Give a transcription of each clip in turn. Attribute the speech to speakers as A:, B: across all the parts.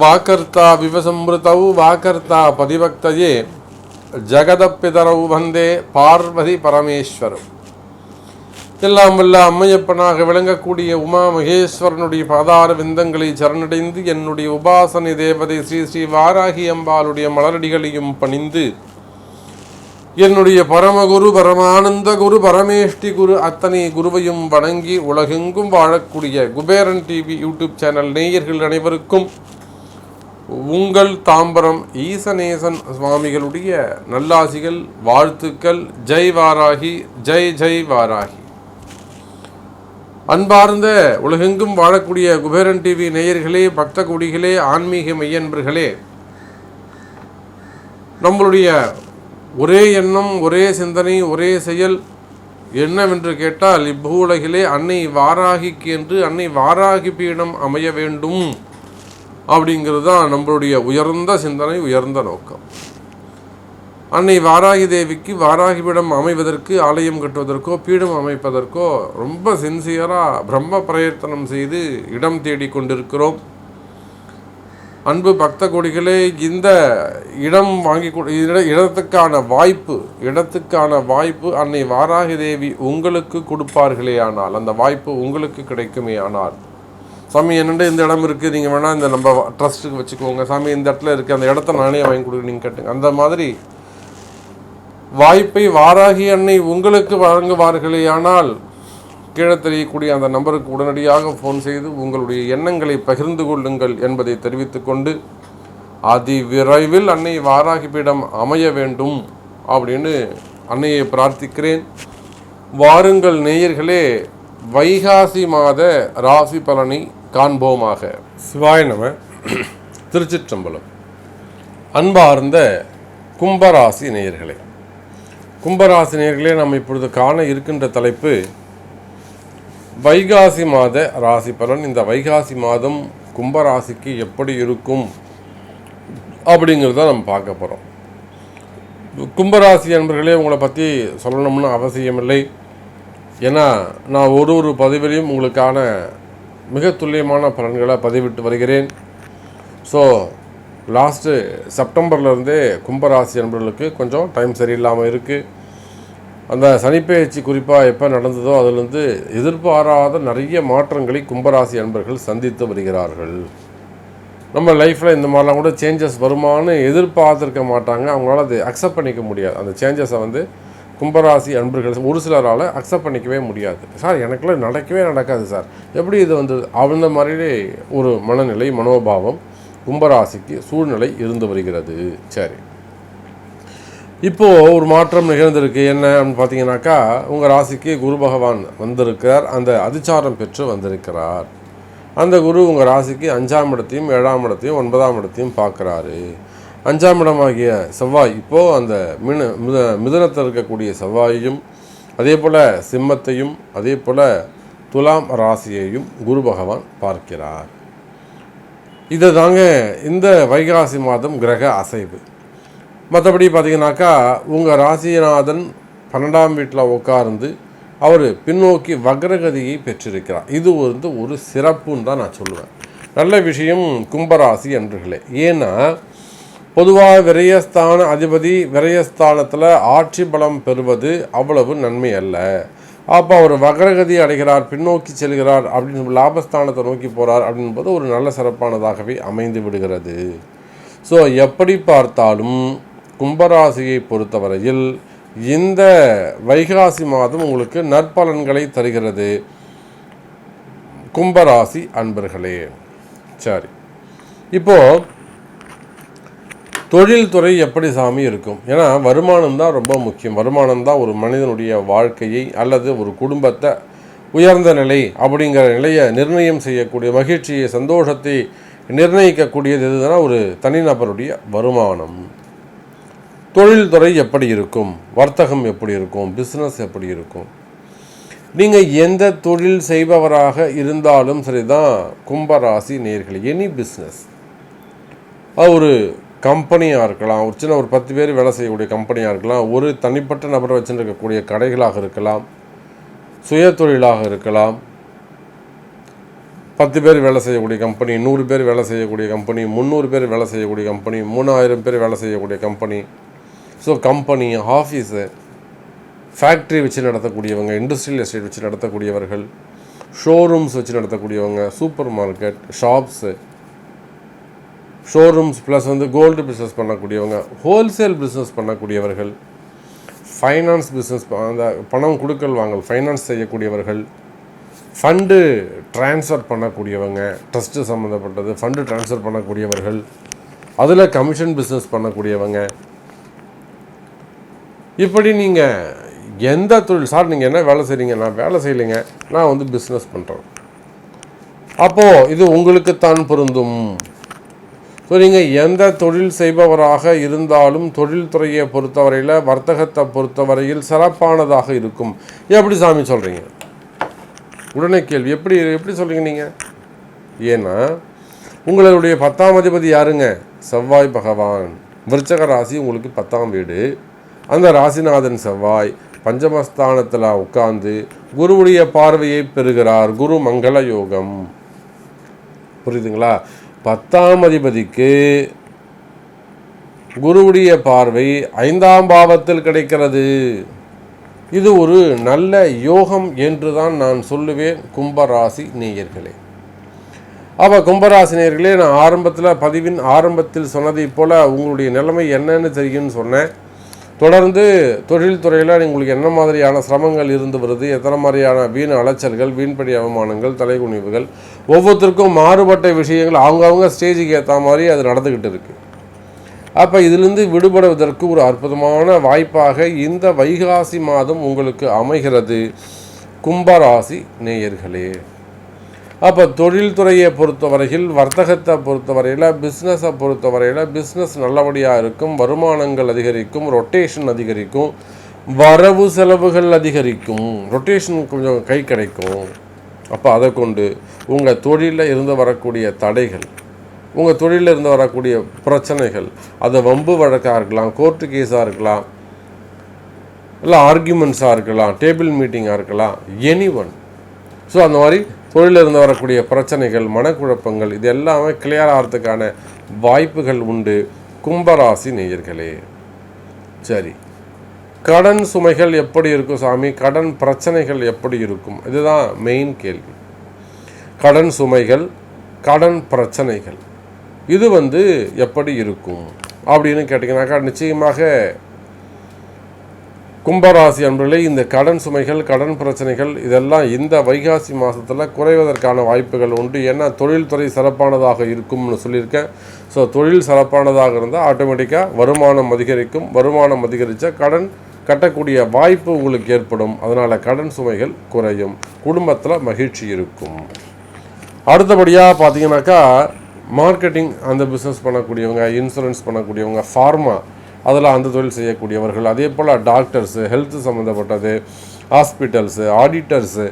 A: வாக்கர்த்தா விவசம்ருதௌ வாக்கர்த்தா பதிபக்தயே ஜகதப்பிதரௌ வந்தே பார்வதி பரமேஸ்வரம். எல்லாம் வல்ல அம்மையப்பனாக விளங்கக்கூடிய உமா மகேஸ்வரனுடைய பாதார விந்தங்களை சரணடைந்து என்னுடைய உபாசனை தேவதை ஸ்ரீ ஸ்ரீ வாராகி அம்பாளுடைய மலரடிகளையும் பணிந்து என்னுடைய பரமகுரு பரமானந்த குரு பரமேஷ்டி குரு அத்தனை குருவையும் வணங்கி உலகெங்கும் வாழக்கூடிய குபேரன் டிவி யூடியூப் சேனல் நேயர்கள் அனைவருக்கும் உங்கள் தாம்பரம் ஈசநேசன் சுவாமிகளுடைய நல்லாசிகள், வாழ்த்துக்கள். ஜெய் வாராகி, ஜெய் ஜெய் வாராகி. அன்பார்ந்த உலகெங்கும் வாழக்கூடிய குபேரன் டிவி நேயர்களே, பக்த குடிகளே, ஆன்மீக மெய்யன்பர்களே, நம்மளுடைய ஒரே எண்ணம், ஒரே சிந்தனை, ஒரே செயல் என்னவென்று கேட்டால், இப்பூலகிலே அன்னை வாராகிக்கு என்று அன்னை வாராகி பீடம் அமைய வேண்டும் அப்படிங்கிறது தான் நம்மளுடைய உயர்ந்த சிந்தனை, உயர்ந்த நோக்கம். அன்னை வாராகி தேவிக்கு வாராகி பீடம் அமைவதற்கு, ஆலயம் கட்டுவதற்கோ, பீடம் அமைப்பதற்கோ ரொம்ப சின்சியராக பிரம்ம பிரயத்தனம் செய்து இடம் தேடி கொண்டிருக்கிறோம். அன்பு பக்த கோடிகளே, இந்த இடம் வாங்கி இடத்துக்கான வாய்ப்பு அன்னை வாராகி தேவி உங்களுக்கு கொடுப்பார்களே ஆனால், அந்த வாய்ப்பு உங்களுக்கு கிடைக்குமே ஆனால், சாமி என்னென்ன இந்த இடம் இருக்குது, நீங்கள் வேணால் இந்த நம்ம ட்ரஸ்ட்டுக்கு வச்சுக்கோங்க, சாமி இந்த இடத்துல இருக்குது, அந்த இடத்த நானே வாங்கி கொடுக்க நீங்கள் கேட்டுங்க, அந்த மாதிரி வாய்ப்பை வாராகி அன்னை உங்களுக்கு வழங்குவார்களே ஆனால், கீழே தெரியக்கூடிய அந்த நம்பருக்கு உடனடியாக ஃபோன் செய்து உங்களுடைய எண்ணங்களை பகிர்ந்து கொள்ளுங்கள் என்பதை தெரிவித்துக்கொண்டு, அதி விரைவில் அன்னை வாராகி பீடம் அமைய வேண்டும் அப்படின்னு அன்னையை பிரார்த்திக்கிறேன். வாருங்கள் நேயர்களே, வைகாசி மாத ராசி பலனை காண்போமாக. சிவாய நம. திருச்சிற்றம்பலம். அன்பார்ந்த கும்பராசி நேயர்களே, நம்ம இப்பொழுது காண இருக்கின்ற தலைப்பு வைகாசி மாத ராசி பலன். இந்த வைகாசி மாதம் கும்பராசிக்கு எப்படி இருக்கும் அப்படிங்கிறத நம்ம பார்க்க போகிறோம். கும்பராசி அன்பர்களே, உங்களை பற்றி சொல்லணும்னு அவசியமில்லை. ஏன்னா நான் ஒரு பதிவிலையும் உங்களுக்கான மிக துல்லியமான பலன்களை பதிவிட்டு வருகிறேன். ஸோ லாஸ்ட்டு செப்டம்பர்லேருந்தே கும்பராசி அன்பர்களுக்கு கொஞ்சம் டைம் சரியில்லாமல் இருக்குது. அந்த சனிப்பெயர்ச்சி குறிப்பாக எப்போ நடந்ததோ அதிலிருந்து எதிர்பாராத நிறைய மாற்றங்களை கும்பராசி அன்பர்கள் சந்தித்து வருகிறார்கள். நம்ம லைஃப்பில் இந்த மாதிரிலாம் கூட சேஞ்சஸ் வருமானு எதிர்பார்த்துருக்க மாட்டாங்க. அவங்களால அதை அக்செப்ட் பண்ணிக்க முடியாது. அந்த சேஞ்சஸை கும்பராசி அன்பர்கள் ஒரு சிலரால் அக்செப்ட் பண்ணிக்கவே முடியாது. சார் எனக்குலாம் நடக்காது சார், எப்படி இது அந்த மாதிரி ஒரு மனநிலை, மனோபாவம் கும்பராசிக்கு சூழ்நிலை இருந்து வருகிறது. சரி, இப்போது ஒரு மாற்றம் நிகழ்ந்திருக்கு. என்ன அப்படின்னு பார்த்தீங்கன்னாக்கா, உங்கள் ராசிக்கு குரு பகவான் வந்திருக்கிறார். அந்த அதிச்சாரம் பெற்று வந்திருக்கிறார். அந்த குரு உங்கள் ராசிக்கு 5ஆம் இடத்தையும் 7ஆம் இடத்தையும் 9ஆம் இடத்தையும் பார்க்குறாரு. 5ஆம் இடமாகிய செவ்வாய் இப்போது அந்த மிதுனத்தில் இருக்கக்கூடிய செவ்வாயையும், அதே போல் சிம்மத்தையும், அதே போல் துலாம் ராசியையும் குரு பகவான் பார்க்கிறார். இதை தாங்க இந்த வைகாசி மாதம் கிரக அசைவு. மற்றபடி பார்த்திங்கனாக்கா, உங்கள் ராசிநாதன் 12ஆம் வீட்டில் உட்கார்ந்து அவர் பின்னோக்கி வக்ரகதியை பெற்றிருக்கிறார். இது ஒரு சிறப்புன்னு தான் நான் சொல்லுவேன். நல்ல விஷயம் கும்பராசி அன்பர்களே. ஏன்னா பொதுவாக விரயஸ்தான அதிபதி விரயஸ்தானத்தில் ஆட்சி பலம் பெறுவது அவ்வளவு நன்மை அல்ல. அப்போ அவர் வக்ரகதி அடைகிறார், பின்னோக்கி செல்கிறார், அப்படின்னு லாபஸ்தானத்தை நோக்கி போகிறார் அப்படின்போது ஒரு நல்ல சிறப்பானதாகவே அமைந்து விடுகிறது. ஸோ எப்படி பார்த்தாலும் கும்பராசியை பொறுத்தவரையில் இந்த வைகாசி மாதம் உங்களுக்கு நற்பலன்களை தருகிறது கும்பராசி அன்பர்களே. சரி, இப்போது தொழில்துறை எப்படி சாமி இருக்கும்? ஏன்னா வருமானம் தான் ரொம்ப முக்கியம். வருமானம் தான் ஒரு மனிதனுடைய வாழ்க்கையை அல்லது ஒரு குடும்பத்தை உயர்ந்த நிலை அப்படிங்கிற நிலையை நிர்ணயம் செய்யக்கூடிய, மகிழ்ச்சியை, சந்தோஷத்தை நிர்ணயிக்கக்கூடியது எதுனா ஒரு தனிநபருடைய வருமானம். தொழில்துறை எப்படி இருக்கும்? வர்த்தகம் எப்படி இருக்கும்? பிஸ்னஸ் எப்படி இருக்கும்? நீங்கள் எந்த தொழில் செய்பவராக இருந்தாலும் சரிதான் கும்பராசி நேயர்களே, எனி பிஸ்னஸ், அது ஒரு கம்பெனியாக இருக்கலாம், ஒரு சின்ன ஒரு 10 பேர் வேலை செய்யக்கூடிய கம்பெனியாக இருக்கலாம், ஒரு தனிப்பட்ட நபரை வச்சுருக்கக்கூடிய கடைகளாக இருக்கலாம். சுய தொழிலாக இருக்கலாம். 10 பேர் வேலை செய்யக்கூடிய கம்பெனி, 100 பேர் வேலை செய்யக்கூடிய கம்பெனி, 300 பேர் வேலை செய்யக்கூடிய கம்பெனி, 3000 பேர் வேலை செய்யக்கூடிய company. So company, office, factory வச்சு நடத்தக்கூடியவங்க, இண்டஸ்ட்ரியல் எஸ்டேட் வச்சு நடத்தக்கூடியவர்கள், ஷோரூம்ஸ் வச்சு நடத்தக்கூடியவங்க, super market, shops, showrooms plus gold business பண்ணக்கூடியவங்க, ஹோல்சேல் பிஸ்னஸ் பண்ணக்கூடியவர்கள், ஃபைனான்ஸ் பிஸ்னஸ், அந்த பணம் கொடுக்கல் வாங்கல் ஃபைனான்ஸ் செய்யக்கூடியவர்கள், ஃபண்டு ட்ரான்ஸ்ஃபர் பண்ணக்கூடியவங்க, ட்ரஸ்ட்டு சம்மந்தப்பட்டது ஃபண்டு ட்ரான்ஸ்ஃபர் பண்ணக்கூடியவர்கள், அதில் கமிஷன் பிஸ்னஸ் பண்ணக்கூடியவங்க. இப்படி நீங்கள் எந்த தொழில், சார் நீங்கள் என்ன வேலை செய்கிறீங்க? நான் வேலை செய்யலைங்க, நான் பிஸ்னஸ் பண்ணுறேன். அப்போது இது உங்களுக்குத்தான் பொருந்தும். ஸோ நீங்கள் எந்த தொழில் செய்பவராக இருந்தாலும் தொழில்துறையை பொறுத்தவரையில், வர்த்தகத்தை பொறுத்தவரையில் சிறப்பானதாக இருக்கும். எப்படி சாமி சொல்கிறீங்க? உடனே கேள்வி, எப்படி சொல்கிறீங்க நீங்கள்? ஏன்னா உங்களுடைய 10ஆம் அதிபதி யாருங்க? செவ்வாய் பகவான். விருச்சக ராசி உங்களுக்கு 10ஆம் வீடு. அந்த ராசிநாதன் செவ்வாய் பஞ்சமஸ்தானத்தில் உட்கார்ந்து குருவுடைய பார்வையை பெறுகிறார். குரு மங்கள யோகம். புரியுதுங்களா? 10ஆம் அதிபதிக்கு குருவுடைய பார்வை 5ஆம் பாவத்தில் கிடைக்கிறது. இது ஒரு நல்ல யோகம் என்று தான் நான் சொல்லுவேன் கும்பராசி நேயர்களே. அப்போ கும்பராசி நேயர்களே, நான் பதிவின் ஆரம்பத்தில் சொன்னதை போல் உங்களுடைய நிலைமை என்னன்னு தெரியும்னு சொன்னேன். தொடர்ந்து தொழில்துறையில் உங்களுக்கு என்ன மாதிரியான சிரமங்கள் இருந்து வருது, எத்தனை மாதிரியான வீண் அலைச்சல்கள், வீண்படி அவமானங்கள், தலைகுனிவுகள், ஒவ்வொருத்தருக்கும் மாறுபட்ட விஷயங்கள் அவங்கவுங்க ஸ்டேஜுக்கு ஏற்ற மாதிரி அது நடந்துக்கிட்டு இருக்குது. அப்போ இதிலிருந்து விடுபடுவதற்கு ஒரு அற்புதமான வாய்ப்பாக இந்த வைகாசி மாதம் உங்களுக்கு அமைகிறது கும்பராசி நேயர்களே. அப்போ தொழில்துறையை பொறுத்தவரையில், வர்த்தகத்தை பொறுத்தவரையில், பிஸ்னஸை பொறுத்தவரையில் பிஸ்னஸ் நல்லபடியாக இருக்கும். வருமானங்கள் அதிகரிக்கும், ரொட்டேஷன் அதிகரிக்கும், வரவு செலவுகள் அதிகரிக்கும், ரொட்டேஷன் கொஞ்சம் கை கிடைக்கும். அப்போ அதை கொண்டு உங்கள் தொழிலில் இருந்து வரக்கூடிய தடைகள், உங்கள் தொழிலில் இருந்து வரக்கூடிய பிரச்சனைகள், அது வம்பு வழக்காக இருக்கலாம், கோர்ட்டு கேஸாக இருக்கலாம், இல்லை ஆர்கியூமெண்ட்ஸாக இருக்கலாம், டேபிள் மீட்டிங்காக இருக்கலாம், எனி ஒன். ஸோ அந்த மாதிரி தொழிலில் இருந்து வரக்கூடிய பிரச்சனைகள், மனக்குழப்பங்கள், இது எல்லாமே கிளியர் ஆகிறதுக்கான வாய்ப்புகள் உண்டு கும்பராசி நேயர்களே. சரி, கடன் சுமைகள் எப்படி இருக்கும் சாமி? கடன் பிரச்சனைகள் எப்படி இருக்கும்? இதுதான் மெயின் கேள்வி. கடன் சுமைகள், கடன் பிரச்சனைகள், இது எப்படி இருக்கும் அப்படின்னு கேட்டிங்கனாக்கா, நிச்சயமாக கும்பராசி அன்பர்களே, இந்த கடன் சுமைகள், கடன் பிரச்சனைகள் இதெல்லாம் இந்த வைகாசி மாதத்தில் குறைவதற்கான வாய்ப்புகள் உண்டு. ஏன்னா தொழில்துறை சிறப்பானதாக இருக்கும்னு சொல்லியிருக்கேன். ஸோ தொழில் சிறப்பானதாக இருந்தால் ஆட்டோமேட்டிக்காக வருமானம் அதிகரிக்கும். வருமானம் அதிகரித்தா கடன் கட்டக்கூடிய வாய்ப்பு உங்களுக்கு ஏற்படும். அதனால் கடன் சுமைகள் குறையும், குடும்பத்தில் மகிழ்ச்சி இருக்கும். அடுத்தபடியாக பார்த்தீங்கன்னாக்கா, மார்க்கெட்டிங் அந்த பிஸ்னஸ் பண்ணக்கூடியவங்க, இன்சூரன்ஸ் பண்ணக்கூடியவங்க, ஃபார்மா அதில் அந்த தொழில் செய்யக்கூடியவர்கள், அதே போல் டாக்டர்ஸு, ஹெல்த்து சம்மந்தப்பட்டது, ஹாஸ்பிட்டல்ஸு, ஆடிட்டர்ஸு,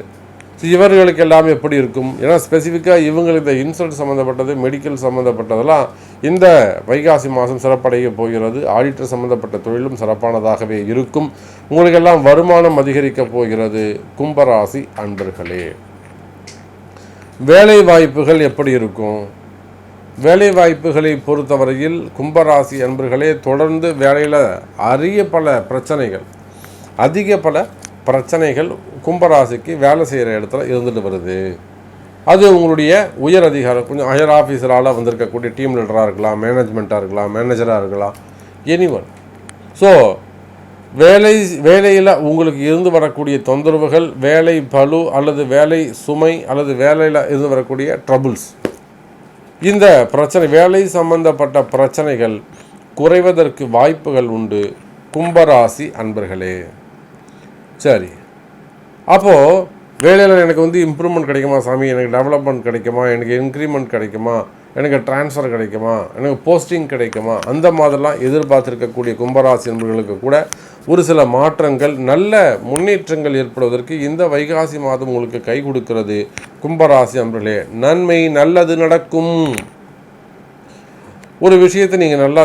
A: இவர்களுக்கு எல்லாமே எப்படி இருக்கும்? ஏன்னா ஸ்பெசிஃபிக்காக இவங்களுக்கு இந்த இன்சூரன்ஸ் சம்மந்தப்பட்டது, மெடிக்கல் சம்மந்தப்பட்டதெல்லாம் இந்த வைகாசி மாதம் சிறப்படைய போகிறது. ஆடிட்டர் சம்மந்தப்பட்ட தொழிலும் சிறப்பானதாகவே இருக்கும். உங்களுக்கெல்லாம் வருமானம் அதிகரிக்க போகிறது கும்பராசி அன்பர்களே. வேலை வாய்ப்புகள் எப்படி இருக்கும்? வேலை வாய்ப்புகளை பொறுத்தவரையில் கும்பராசி அன்பர்களே, தொடர்ந்து வேலையில் அதிக பல பிரச்சனைகள் கும்பராசிக்கு வேலை செய்கிற இடத்துல இருந்துட்டு வருது. அது உங்களுடைய உயர் அதிகாரம், கொஞ்சம் ஹையர் ஆஃபீஸரால் வந்திருக்கக்கூடிய டீம் லீடராக இருக்கலாம், மேனேஜ்மெண்ட்டாக இருக்கலாம், மேனேஜராக இருக்கலாம், எனிவன். ஸோ வேலையில் உங்களுக்கு இருந்து வரக்கூடிய தொந்தரவுகள், வேலை பளு அல்லது வேலை சுமை அல்லது வேலையில் இருந்து வரக்கூடிய ட்ரபுள்ஸ், இந்த பிரச்சனை, வேலை சம்பந்தப்பட்ட பிரச்சனைகள் குறைவதற்கு வாய்ப்புகள் உண்டு கும்பராசி அன்பர்களே. சரி, அப்போது வேலையில் எனக்கு இம்ப்ரூவ்மெண்ட் கிடைக்குமா சாமி? எனக்கு டெவலப்மெண்ட் கிடைக்குமா? எனக்கு இன்க்ரிமெண்ட் கிடைக்குமா? எனக்கு ட்ரான்ஸ்ஃபர் கிடைக்குமா? எனக்கு போஸ்டிங் கிடைக்குமா? அந்த மாதிரிலாம் எதிர்பார்த்துருக்கக்கூடிய கும்பராசி நண்பர்களுக்கு கூட ஒரு சில மாற்றங்கள், நல்ல முன்னேற்றங்கள் ஏற்படுவதற்கு இந்த வைகாசி மாதம் உங்களுக்கு கை கொடுக்கிறது கும்பராசி நண்பர்களே. நன்மை, நல்லது நடக்கும். ஒரு விஷயத்தை நீங்கள் நல்லா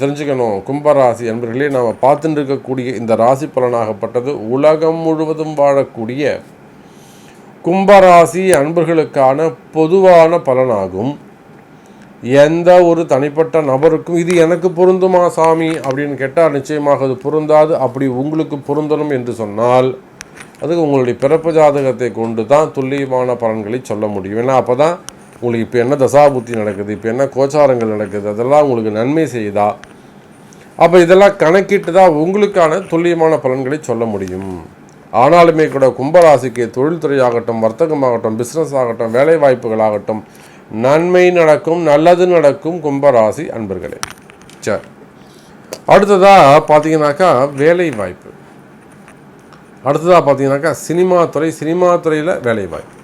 A: தெரிஞ்சுக்கணும் கும்பராசி நண்பர்களே. நாம் பார்த்துட்டு இருக்கக்கூடிய இந்த ராசி பலனாகப்பட்டது உலகம் முழுவதும் வாழக்கூடிய கும்பராசி அன்பர்களுக்கான பொதுவான பலனாகும். எந்த ஒரு தனிப்பட்ட நபருக்கும் இது எனக்கு பொருந்துமா சாமி அப்படின்னு கேட்டால் நிச்சயமாக அது பொருந்தாது. அப்படி உங்களுக்கு பொருந்தணும் என்று சொன்னால் அதுக்கு உங்களுடைய பிறப்பு ஜாதகத்தை கொண்டு தான் துல்லியமான பலன்களை சொல்ல முடியும். ஏன்னா அப்போ தான் உங்களுக்கு இப்போ என்ன தசாபுத்தி நடக்குது, இப்போ என்ன கோச்சாரங்கள் நடக்குது, அதெல்லாம் உங்களுக்கு நன்மை செய்யுதா, அப்போ இதெல்லாம் கணக்கிட்டு தான் உங்களுக்கான துல்லியமான பலன்களை சொல்ல முடியும். ஆனாலுமே கூட கும்பராசிக்கு தொழில்துறையாகட்டும், வர்த்தகமாகட்டும், பிஸ்னஸ் ஆகட்டும், வேலை வாய்ப்புகளாகட்டும் நன்மை நடக்கும், நல்லது நடக்கும் கும்பராசி அன்பர்களே. சரி, அடுத்ததாக பார்த்தீங்கன்னாக்கா வேலை வாய்ப்பு. அடுத்ததாக பார்த்தீங்கன்னாக்கா சினிமா துறையில் வேலை வாய்ப்பு.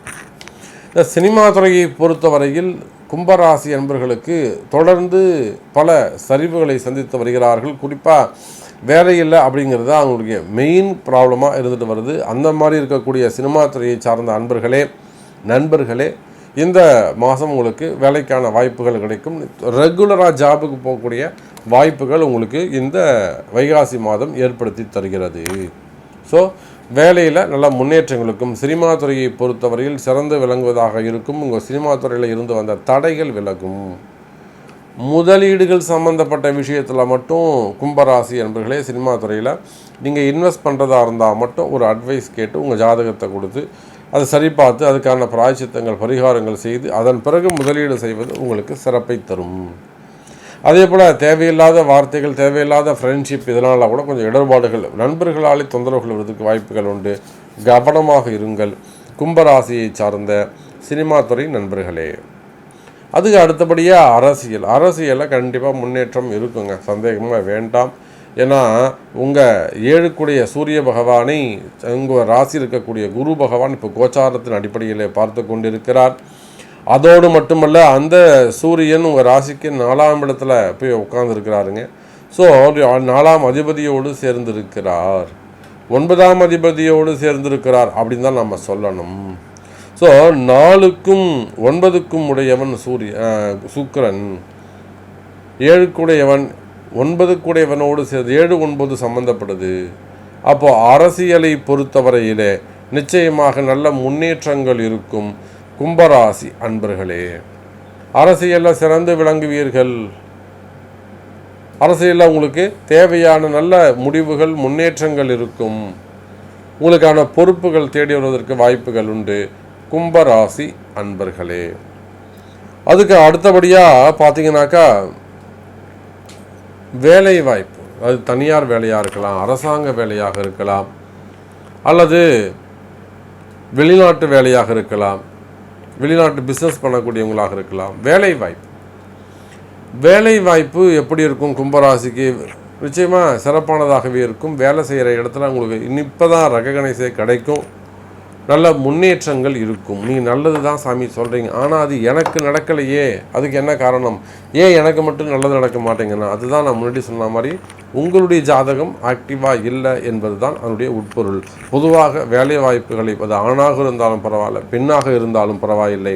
A: இந்த சினிமா துறையை பொறுத்தவரையில் கும்பராசி அன்பர்களுக்கு தொடர்ந்து பல சரிவுகளை சந்தித்து வருகிறார்கள். குறிப்பாக வேலையில்லை அப்படிங்கிறது அவங்களுடைய மெயின் ப்ராப்ளமாக இருந்துட்டு வருது. அந்த மாதிரி இருக்கக்கூடிய சினிமா துறையை சார்ந்த நண்பர்களே இந்த மாதம் உங்களுக்கு வேலைக்கான வாய்ப்புகள் கிடைக்கும். ரெகுலராக ஜாபுக்கு போகக்கூடிய வாய்ப்புகள் உங்களுக்கு இந்த வைகாசி மாதம் ஏற்படுத்தி தருகிறது. ஸோ வேலையில் நல்ல முன்னேற்றங்களுக்கும் சினிமா துறையை பொறுத்தவரையில் சிறந்து விளங்குவதாக இருக்கும். உங்கள் சினிமா துறையில் இருந்து வந்த தடைகள் விலகும். முதலீடுகள் சம்மந்தப்பட்ட விஷயத்தில் மட்டும் கும்பராசி என்பர்களே சினிமா துறையில் நீங்கள் இன்வெஸ்ட் பண்ணுறதா இருந்தால் மட்டும் ஒரு அட்வைஸ் கேட்டு உங்கள் ஜாதகத்தை கொடுத்து அதை சரி பார்த்து அதுக்கான பிராயச்சித்தங்கள் பரிகாரங்கள் செய்து அதன் பிறகு முதலீடு செய்வது உங்களுக்கு சிறப்பை தரும். அதே போல் தேவையில்லாத வார்த்தைகள், தேவையில்லாத ஃப்ரெண்ட்ஷிப் இதனால் கூட கொஞ்சம் இடர்பாடுகள், நண்பர்களாலே தொந்தரவுகள் வருவதற்கு வாய்ப்புகள் உண்டு. கவனமாக இருங்கள் கும்பராசியை சார்ந்த சினிமா துறை நண்பர்களே. அதுக்கு அடுத்தபடியாக அரசியலில் கண்டிப்பாக முன்னேற்றம் இருக்குங்க, சந்தேகமாக வேண்டாம். ஏன்னா உங்கள் ஏழுக்குடைய சூரிய பகவானை உங்கள் ராசி இருக்கக்கூடிய குரு பகவான் இப்போ கோச்சாரத்தின் அடிப்படையில் பார்த்து கொண்டிருக்கிறார். அதோடு மட்டுமல்ல, அந்த சூரியன் உங்கள் ராசிக்கு 4ஆம் இடத்துல போய் உட்கார்ந்துருக்கிறாருங்க. ஸோ 4ஆம் அதிபதியோடு சேர்ந்திருக்கிறார், 9ஆம் அதிபதியோடு சேர்ந்திருக்கிறார் அப்படின்னு தான் நம்ம சொல்லணும். ஸோ 4க்கும் 9க்கும் உடையவன் சுக்கிரன், 7க்குடையவன் 9க்குடையவனோடு சேர்ந்து 7, 9 சம்பந்தப்படுது. அப்போது அரசியலை பொறுத்தவரையிலே நிச்சயமாக நல்ல முன்னேற்றங்கள் இருக்கும் கும்பராசி அன்பர்களே. அரசியலில் சிறந்து விளங்குவீர்கள். அரசியலில் உங்களுக்கு தேவையான நல்ல முடிவுகள், முன்னேற்றங்கள் இருக்கும். உங்களுக்கான பொறுப்புகள் தேடி வருவதற்கு வாய்ப்புகள் உண்டு கும்பராசி அன்பர்களே. அதுக்கு அடுத்தபடியாக பார்த்தீங்கன்னாக்கா வேலை வாய்ப்பு, அது தனியார் வேலையாக இருக்கலாம், அரசாங்க வேலையாக இருக்கலாம், அல்லது வெளிநாட்டு வேலையாக இருக்கலாம், வெளிநாட்டு பிஸ்னஸ் பண்ணக்கூடியவங்களாக இருக்கலாம். வேலை வாய்ப்பு எப்படி இருக்கும் கும்பராசிக்கு? நிச்சயமாக சிறப்பானதாகவே இருக்கும். வேலை செய்கிற இடத்துல உங்களுக்கு இப்போ தான் ரெகக்னைஸே கிடைக்கும், நல்ல முன்னேற்றங்கள் இருக்கும். நீங்கள் நல்லது தான் சாமி சொல்கிறீங்க, ஆனால் அது எனக்கு நடக்கலையே, அதுக்கு என்ன காரணம்? ஏன் எனக்கு மட்டும் நல்லது நடக்க மாட்டேங்கன்னா, அதுதான் நான் முன்னாடி சொன்ன மாதிரி உங்களுடைய ஜாதகம் ஆக்டிவாக இல்லை என்பது தான் அதனுடைய உட்பொருள். பொதுவாக வேலை வாய்ப்புகளை, அது ஆணாக இருந்தாலும் பரவாயில்ல, பெண்ணாக இருந்தாலும் பரவாயில்லை,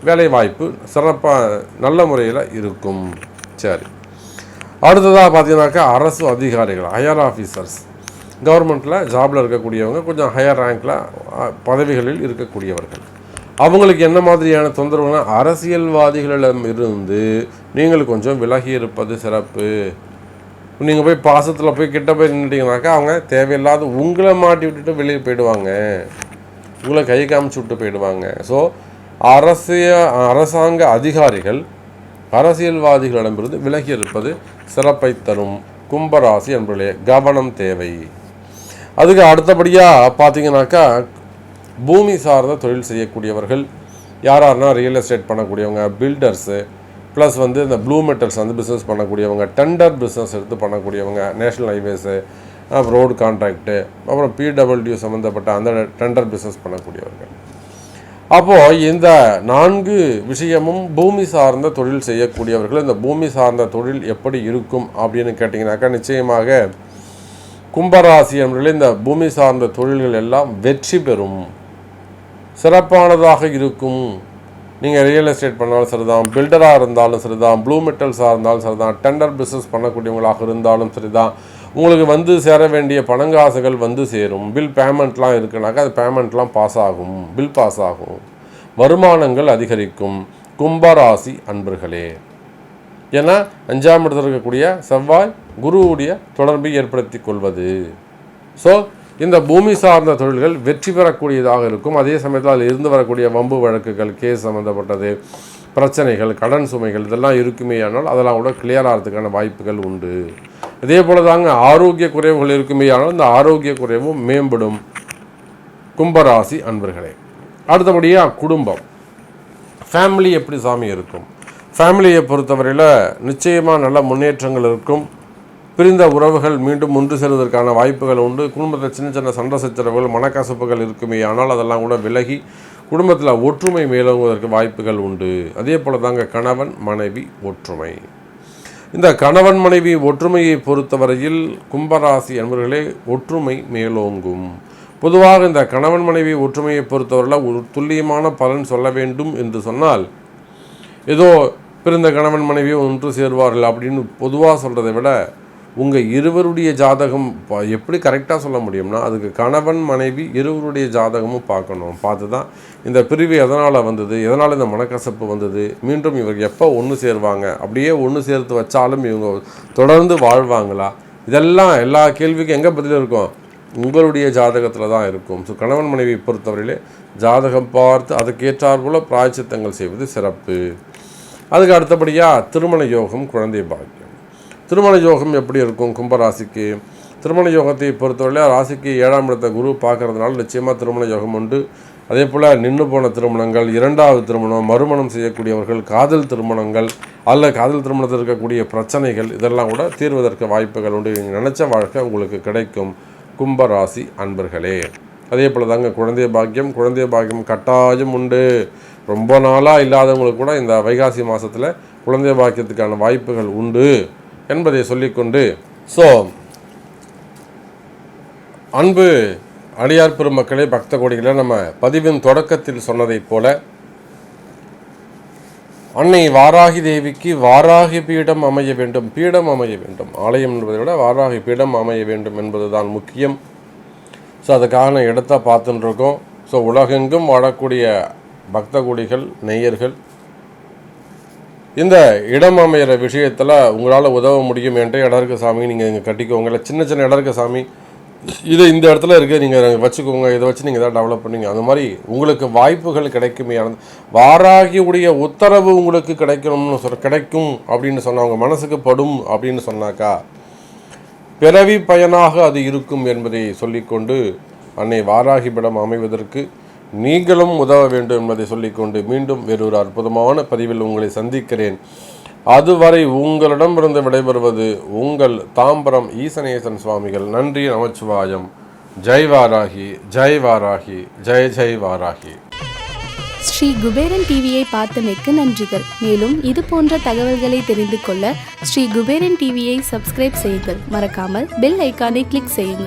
A: வேலை வாய்ப்பு சிறப்பாக நல்ல முறையில் இருக்கும். சரி, அடுத்ததாக பார்த்தீங்கன்னாக்கா அரசு அதிகாரிகள், ஹையர் ஆஃபீஸர்ஸ், கவர்மெண்ட்டில் ஜாபில் இருக்கக்கூடியவங்க, கொஞ்சம் ஹையர் ரேங்கில் பதவிகளில் இருக்கக்கூடியவர்கள், அவங்களுக்கு என்ன மாதிரியான தொந்தரவுனா, அரசியல்வாதிகளிடம் இருந்து நீங்கள் கொஞ்சம் விலகி இருப்பது சிறப்பு. நீங்கள் போய் பாசத்தில் போய் கிட்ட போய் நின்றுட்டீங்கன்னாக்கா அவங்க தேவையில்லாத உங்களை மாட்டி விட்டுட்டு வெளியே போயிடுவாங்க, உங்களை கை காமிச்சு விட்டு போயிடுவாங்க. ஸோ அரசாங்க அதிகாரிகள் அரசியல்வாதிகளிடமிருந்து விலகி இருப்பது சிறப்பை தரும் கும்பராசி என்பதிலே கவனம் தேவை. அதுக்கு அடுத்தபடியாக பார்த்தீங்கன்னாக்கா பூமி சார்ந்த தொழில் செய்யக்கூடியவர்கள் யாராருன்னா ரியல் எஸ்டேட் பண்ணக்கூடியவங்க, பில்டர்ஸு, ப்ளஸ் இந்த ப்ளூ மெட்டல்ஸ் பிஸ்னஸ் பண்ணக்கூடியவங்க, டெண்டர் பிஸ்னஸ் எடுத்து பண்ணக்கூடியவங்க, நேஷ்னல் ஹைவேஸு, அப்புறம் ரோடு கான்ட்ராக்டு, அப்புறம் PWD சம்மந்தப்பட்ட அந்த டெண்டர் பிஸ்னஸ் பண்ணக்கூடியவர்கள். அப்போது இந்த 4 விஷயமும் பூமி சார்ந்த தொழில் செய்யக்கூடியவர்கள். இந்த பூமி சார்ந்த தொழில் எப்படி இருக்கும் அப்படின்னு கேட்டிங்கனாக்கா, நிச்சயமாக கும்பராசி என்பதில் இந்த பூமி சார்ந்த தொழில்கள் எல்லாம் வெற்றி பெறும், சிறப்பானதாக இருக்கும். நீங்கள் ரியல் எஸ்டேட் பண்ணாலும் சரிதான், பில்டராக இருந்தாலும் சரிதான், ப்ளூ மெட்டல்ஸாக இருந்தாலும் சரிதான், டெண்டர் பிஸ்னஸ் பண்ணக்கூடியவங்களாக இருந்தாலும் சரிதான், உங்களுக்கு வந்து சேர வேண்டிய பணங்காசுகள் வந்து சேரும். பில் பேமெண்ட்லாம் இருக்குனாக்கா அது பேமெண்ட்லாம் பாஸ் ஆகும், பில் பாஸ் ஆகும். வருமானங்கள் அதிகரிக்கும். கும்பராசி அன்பர்களே, ஏன்னா 5ஆம் இடத்தில் இருக்கக்கூடிய செவ்வாய் குருவுடைய தொடர்பை ஏற்படுத்தி கொள்வது. ஸோ இந்த பூமி சார்ந்த தொழில்கள் வெற்றி பெறக்கூடியதாக இருக்கும். அதே சமயத்தில் அதில் இருந்து வரக்கூடிய வம்பு வழக்குகள், கேஸ் சம்மந்தப்பட்டது, பிரச்சனைகள், கடன் சுமைகள் இதெல்லாம் இருக்குமே ஆனால் அதெல்லாம் கூட கிளியர் ஆகிறதுக்கான வாய்ப்புகள் உண்டு. இதே போல் தாங்க ஆரோக்கிய குறைவுகள் இருக்குமே ஆனால் இந்த ஆரோக்கிய குறைவும் மேம்படும். கும்பராசி அன்பர்களே, அடுத்தபடியாக குடும்பம், ஃபேமிலி எப்படி சாமி இருக்கும்? ஃபேமிலியை பொறுத்தவரையில் நிச்சயமாக நல்ல முன்னேற்றங்கள் இருக்கும். பிரிந்த உறவுகள் மீண்டும் ஒன்று சேருவதற்கான வாய்ப்புகள் உண்டு. குடும்பத்தில் சின்ன சின்ன சண்டை சச்சரவுகள், மனக்கசப்புகள் இருக்குமே ஆனால் அதெல்லாம் கூட விலகி குடும்பத்தில் ஒற்றுமை மேலோங்குவதற்கு வாய்ப்புகள் உண்டு. அதே போல் தாங்க கணவன் மனைவி ஒற்றுமை. இந்த கணவன் மனைவி ஒற்றுமையை பொறுத்தவரையில் கும்பராசி என்பவர்களே ஒற்றுமை மேலோங்கும். பொதுவாக இந்த கணவன் மனைவி ஒற்றுமையை பொறுத்தவரையில் ஒரு துல்லியமான பலன் சொல்ல வேண்டும் என்று சொன்னால், ஏதோ பிறந்த கணவன் மனைவியை ஒன்று சேருவார்கள் அப்படின்னு பொதுவாக சொல்கிறத விட உங்கள் இருவருடைய ஜாதகம் எப்படி கரெக்டாக சொல்ல முடியும்னா அதுக்கு கணவன் மனைவி இருவருடைய ஜாதகமும் பார்க்கணும். பார்த்து தான் இந்த பிரிவு எதனால் வந்தது, எதனால் இந்த மனக்கசப்பு வந்தது, மீண்டும் இவர் எப்போ ஒன்று சேருவாங்க, அப்படியே ஒன்று சேர்த்து வச்சாலும் இவங்க தொடர்ந்து வாழ்வாங்களா, இதெல்லாம் எல்லா கேள்விக்கும் எங்கே பதில் இருக்கும்? உங்களுடைய ஜாதகத்தில் தான் இருக்கும். ஸோ கணவன் மனைவி பொறுத்தவரையிலே ஜாதகம் பார்த்து அதுக்கேற்றார் போல் பிராயச்சித்தங்கள் செய்வது சிறப்பு. அதுக்கு அடுத்தபடியாக திருமண யோகம், குழந்தை பாக்கியம். திருமண யோகம் எப்படி இருக்கும் கும்பராசிக்கு? திருமண யோகத்தை பொறுத்தவரையில் ராசிக்கு 7ஆம் இடத்தை குரு பார்க்கறதுனால நிச்சயமாக திருமண யோகம் உண்டு. அதே போல் நின்று போன திருமணங்கள், 2வது திருமணம், மறுமணம் செய்யக்கூடியவர்கள், காதல் திருமணங்கள் அல்ல காதல் திருமணத்தில் இருக்கக்கூடிய பிரச்சனைகள் இதெல்லாம் கூட தீர்வதற்கு வாய்ப்புகள் உண்டு. நீங்கள் நினச்ச வாழ்க்கை உங்களுக்கு கிடைக்கும் கும்பராசி அன்பர்களே. அதே போல் தாங்க குழந்தை பாக்கியம் கட்டாயம் உண்டு. ரொம்ப நாளாக இல்லாதவங்களுக்கு கூட இந்த வைகாசி மாதத்தில் குழந்தை பாக்கியத்துக்கான வாய்ப்புகள் உண்டு என்பதை சொல்லிக்கொண்டு, ஸோ அன்பு அடியார் பெருமக்களே, பக்த கோடிகளை, நம்ம பதிவின் தொடக்கத்தில் சொன்னதைப் போல அன்னை வாராகி தேவிக்கு வாராகி பீடம் அமைய வேண்டும், பீடம் அமைய வேண்டும். ஆலயம் என்பதை விட வாராகி பீடம் அமைய வேண்டும் என்பது தான் முக்கியம். ஸோ அதுக்கான இடத்தை பார்த்துட்டு இருக்கோம். ஸோ உலகெங்கும் வாழக்கூடிய பக்த கோடிகள், நேயர்கள் இந்த இடம் அமைகிற விஷயத்தில் உங்களால் உதவ முடியும் என்ற இடம் இருக்க சாமி நீங்கள் இங்கே கட்டிக்கோங்க, சின்ன சின்ன இடம் இருக்க சாமி இது இந்த இடத்துல இருக்குது நீங்கள் வச்சுக்கோங்க, இதை வச்சு நீங்கள் எதாவது டெவலப் பண்ணுங்க, அந்த மாதிரி உங்களுக்கு வாய்ப்புகள் கிடைக்குமே. வாராகியுடைய உத்தரவு உங்களுக்கு கிடைக்கும் அப்படின்னு சொன்னால் அவங்க மனசுக்கு படும் அப்படின்னு சொன்னாக்கா பிறவி பயனாக அது இருக்கும் என்பதை சொல்லிக்கொண்டு அன்னை வாராகி பீடம் அமைவதற்கு நீங்களும் உதவ வேண்டும் என்பதை சொல்லிக்கொண்டு மீண்டும் வேறொரு அற்புதமான பதிவில் உங்களை சந்திக்கிறேன். அதுவரை உங்களிடமிருந்து விடைபெறுவது உங்கள் தாம்பரம் ஈசனேசன் சுவாமிகள். நன்றி, நமச்சிவாயம். ஜெய் வாராகி, ஜெய் வாராகி, ஜெய் ஜெய் வாராகி.
B: ஸ்ரீ குபேரன் டிவியை பார்த்தமைக்கு நன்றிகள். மேலும் இது போன்ற தகவல்களை தெரிந்து கொள்ள ஸ்ரீ குபேரன் டிவியை சப்ஸ்கிரைப் செய்யுங்கள். மறக்காமல் பெல் ஐக்கானை கிளிக் செய்யுங்கள்.